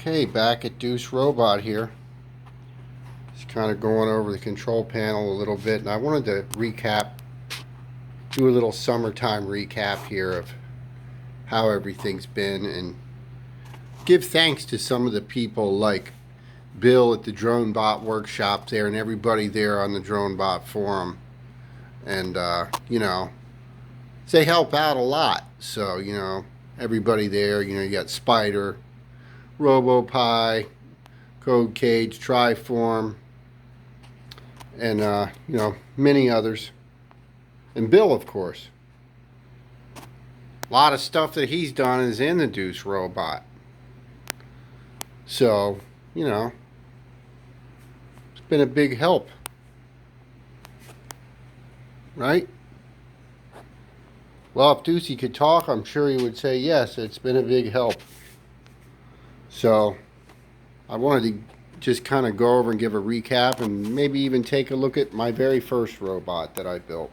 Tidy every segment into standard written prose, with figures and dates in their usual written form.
Okay, back at Duce Robot here. Just kind of going over the control panel a little bit, and I wanted to do a little summertime recap here of how everything's been, and give thanks to some of the people like Bill at the Drone Bot Workshop there, and everybody there on the Drone Bot forum. And they help out a lot. So everybody there. You got Spider, RoboPie, Code Cage, Triform, and many others, and Bill, of course. A lot of stuff that he's done is in the Duce Robot, so it's been a big help, right? Well, if Duce could talk, I'm sure he would say yes, it's been a big help. So I wanted to just kind of go over and give a recap, and maybe even take a look at my very first robot that I built.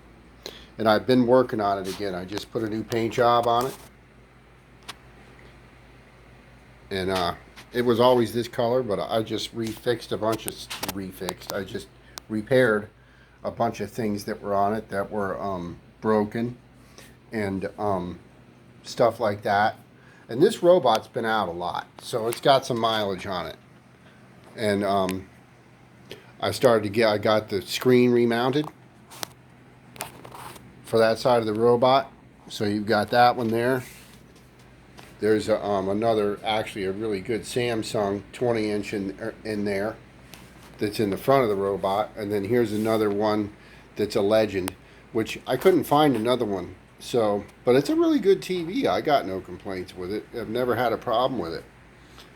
And I've been working on it again. I just put a new paint job on it. And it was always this color, but I just I just repaired a bunch of things that were on it that were broken, and stuff like that. And this robot's been out a lot, so it's got some mileage on it. And I got the screen remounted for that side of the robot. So you've got that one there. There's another, actually a really good Samsung 20-inch in there that's in the front of the robot. And then here's another one that's a Legend, which I couldn't find another one. So, but it's a really good TV. I got no complaints with it. I've never had a problem with it.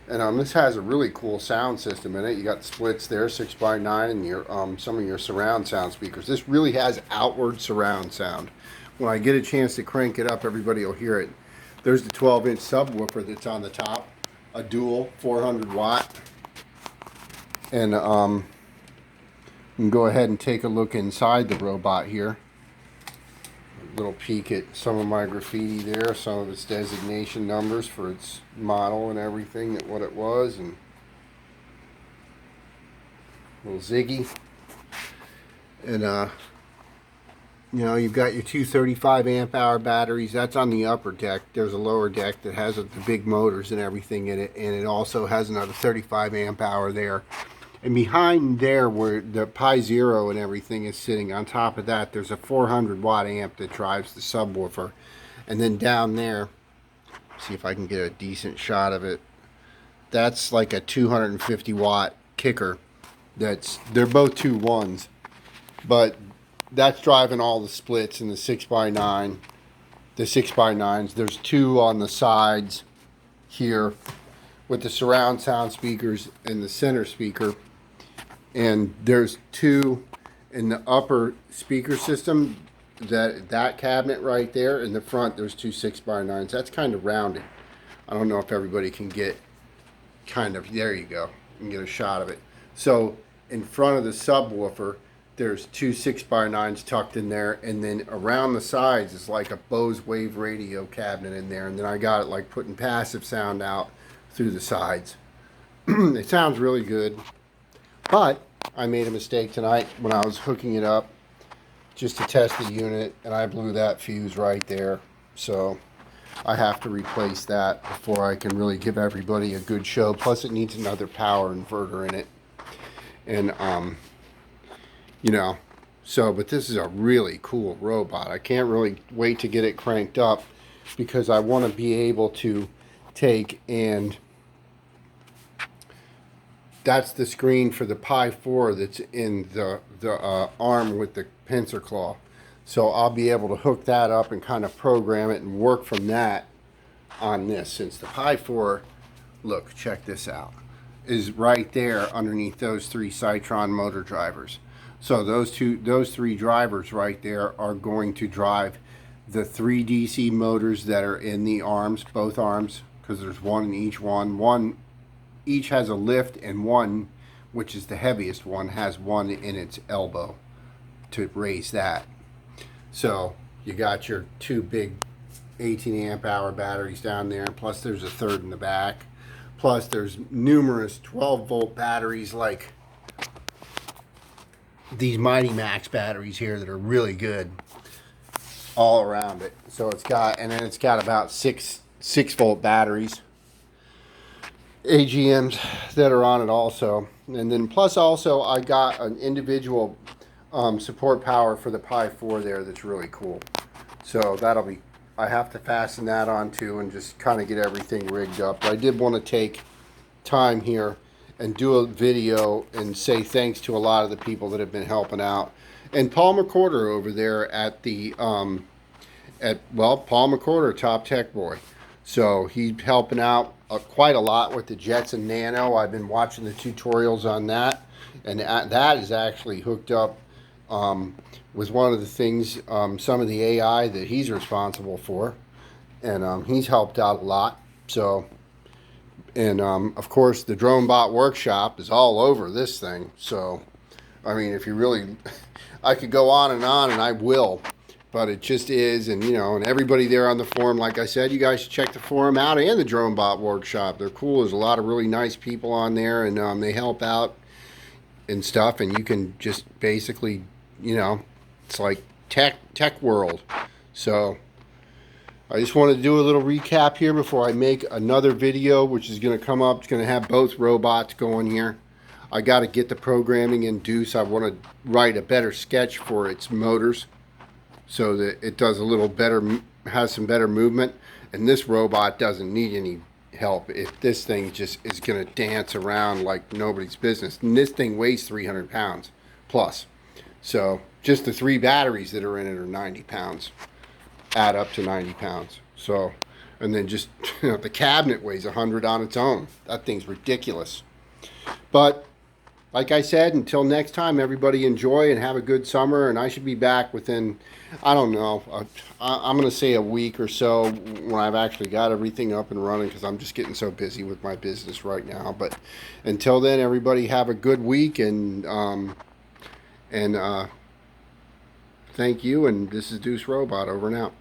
And this has a really cool sound system in it. You got splits there, 6x9, and your some of your surround sound speakers. This really has outward surround sound. When I get a chance to crank it up, everybody will hear it. There's the 12-inch subwoofer that's on the top, a dual 400 watt. And you can go ahead and take a look inside the robot here. Little peek at some of my graffiti there, some of its designation numbers for its model and everything, what it was, and little Ziggy. And you've got your two 35 amp hour batteries. That's on the upper deck. There's a lower deck that has the big motors and everything in it, and it also has another 35 amp hour there. And behind there, where the Pi Zero and everything is sitting, on top of that, there's a 400 watt amp that drives the subwoofer. And then down there, see if I can get a decent shot of it, that's like a 250 watt kicker. They're both 2.1s, but that's driving all the splits in the 6x9, the 6x9s. There's two on the sides here with the surround sound speakers and the center speaker. And there's two in the upper speaker system, that cabinet right there. In the front, there's two 6x9s. That's kind of rounded. I don't know if everybody can get there you go. You can get a shot of it. So in front of the subwoofer, there's two 6x9s tucked in there, and then around the sides is like a Bose Wave radio cabinet in there. And then I got it like putting passive sound out through the sides. It sounds really good. But I made a mistake tonight when I was hooking it up just to test the unit, and I blew that fuse right there. So I have to replace that before I can really give everybody a good show. Plus it needs another power inverter in it. And but this is a really cool robot. I can't really wait to get it cranked up, because I want to be able to take and that's the screen for the Pi 4 that's in the arm with the pincer claw. So I'll be able to hook that up and kind of program it and work from that on this. Since the Pi 4, look, check this out, is right there underneath those three Cytron motor drivers. So those three drivers right there are going to drive the 3 DC motors that are in the arms, both arms, because there's one in each one. One each has a lift, and one, which is the heaviest one, has one in its elbow to raise that. So you got your two big 18 amp hour batteries down there, plus there's a third in the back. Plus, there's numerous 12-volt batteries like these Mighty Max batteries here that are really good all around it. So it's got, and then it's got about six volt batteries, AGMs that are on it also. And then plus also I got an individual support power for the Pi 4 there that's really cool. So that'll be, I have to fasten that on too and just kind of get everything rigged up. But I did want to take time here and do a video and say thanks to a lot of the people that have been helping out. And Paul McCorder over there at the Paul McCorder, Top Tech Boy. So he's helping out quite a lot with the Jetson Nano. I've been watching the tutorials on that, and that is actually hooked up with one of the things, some of the AI that he's responsible for, and he's helped out a lot. So, and of course the DroneBot Workshop is all over this thing. So, I mean, if you really, I could go on, and I will. But it just is, and you know, and everybody there on the forum, like I said, you guys should check the forum out and the DroneBot Workshop. They're cool. There's a lot of really nice people on there, and they help out and stuff. And you can just basically, you know, it's like tech world. So I just wanted to do a little recap here before I make another video, which is going to come up. It's going to have both robots going here. I got to get the programming in Duce. I want to write a better sketch for its motors, so that it does a little better, has some better movement. And this robot doesn't need any help. If this thing just is going to dance around like nobody's business. And this thing weighs 300 pounds plus. So just the 3 batteries that are in it are 90 pounds. Add up to 90 pounds. So, and then just, you know, the cabinet weighs 100 on its own. That thing's ridiculous. But like I said, until next time, everybody enjoy and have a good summer. And I should be back within, I don't know, I'm going to say a week or so when I've actually got everything up and running, because I'm just getting so busy with my business right now. But until then, everybody have a good week, and thank you. And this is Duce Robot, over and out.